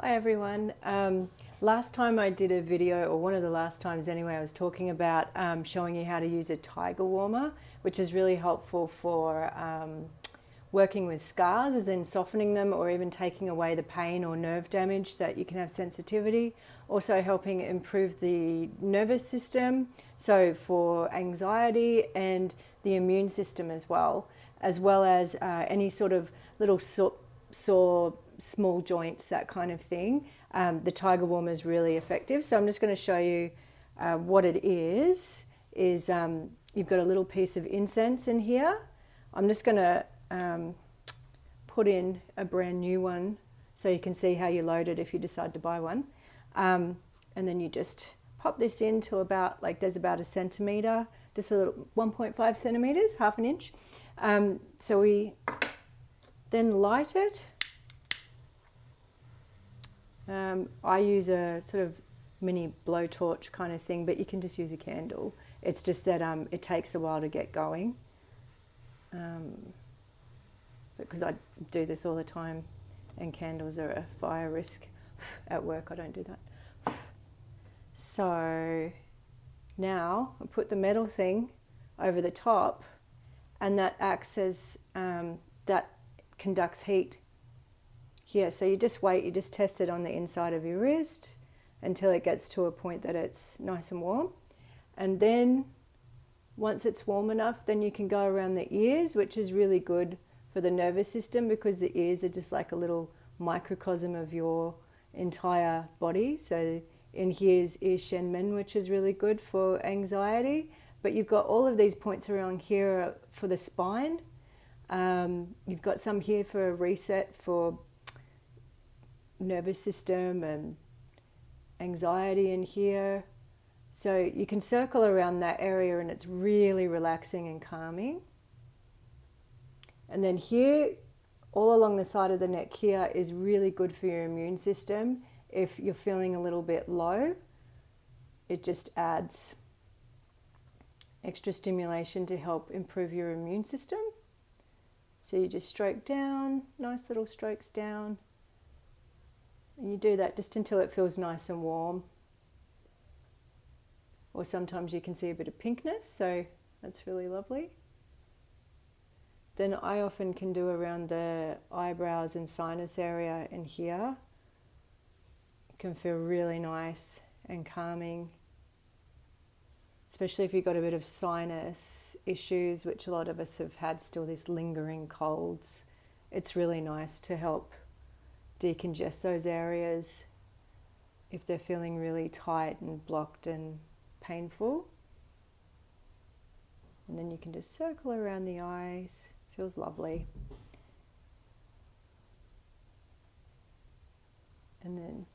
Hi everyone. Last time I did a video, or one of the last times anyway, I was talking about showing you how to use a tiger warmer, which is really helpful for working with scars, as in softening them or even taking away the pain or nerve damage that you can have sensitivity. Also helping improve the nervous system, so for anxiety and the immune system as well as any sort of little sore small joints, that kind of thing. The tiger warmer is really effective. So I'm just going to show you what it is you've got a little piece of incense in here. I'm just going to put in a brand new one so you can see how you load it if you decide to buy one. And then you just pop this into about, there's about a centimetre, just a little 1.5 centimetres, half an inch. So we then light it. I use a sort of mini blowtorch kind of thing, but you can just use a candle. It's just that it takes a while to get going, because I do this all the time, and candles are a fire risk. At work I don't do that. So now I put the metal thing over the top, and that acts as that conducts heat here. So you just wait, you just test it on the inside of your wrist until it gets to a point that it's nice and warm. And then once it's warm enough, then you can go around the ears, which is really good for the nervous system, because the ears are just like a little microcosm of your entire body. So in here is ear shenmen, which is really good for anxiety. But you've got all of these points around here for the spine. You've got some here for a reset for nervous system and anxiety in here. So you can circle around that area, and it's really relaxing and calming. And then here, all along the side of the neck here, is really good for your immune system. If you're feeling a little bit low, it just adds extra stimulation to help improve your immune system. So you just stroke down, nice little strokes down. And you do that just until it feels nice and warm. Or sometimes you can see a bit of pinkness, so that's really lovely. Then I often can do around the eyebrows and sinus area in here. It can feel really nice and calming, especially if you've got a bit of sinus issues, which a lot of us have had still, these lingering colds. It's really nice to help decongest those areas if they're feeling really tight and blocked and painful. And then you can just circle around the eyes. Feels lovely. And then,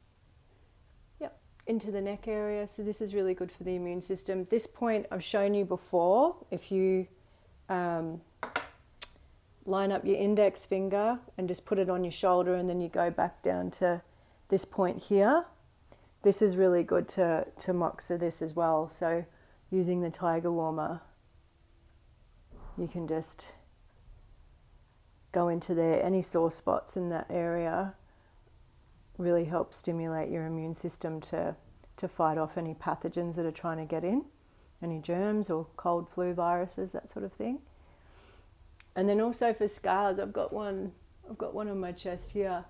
into the neck area. So this is really good for the immune system. This point I've shown you before. If you line up your index finger and just put it on your shoulder, and then you go back down to this point here. This is really good to moxa this as well. So using the tiger warmer, you can just go into there. Any sore spots in that area really help stimulate your immune system to fight off any pathogens that are trying to get in, any germs or cold flu viruses, that sort of thing. And then also for scars, I've got one on my chest here,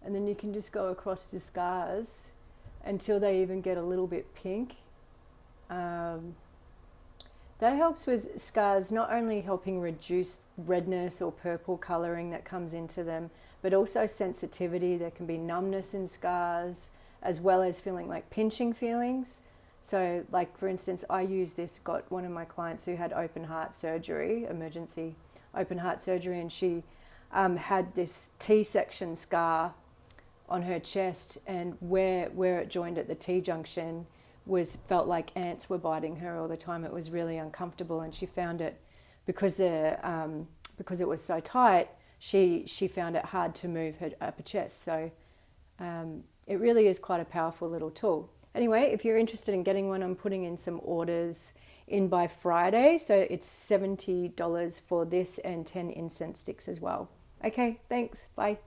and then you can just go across the scars until they even get a little bit pink. That helps with scars, not only helping reduce redness or purple colouring that comes into them, but also sensitivity. There can be numbness in scars, as well as feeling like pinching feelings. So like, for instance, I use this, got one of my clients who had open heart surgery, emergency open heart surgery, and she had this T-section scar on her chest, and where it joined at the T-junction felt like ants were biting her all the time. It was really uncomfortable, and she found it because it was so tight. She found it hard to move her upper chest. So it really is quite a powerful little tool. Anyway, if you're interested in getting one, I'm putting in some orders in by Friday. So it's $70 for this and 10 incense sticks as well. Okay, thanks. Bye.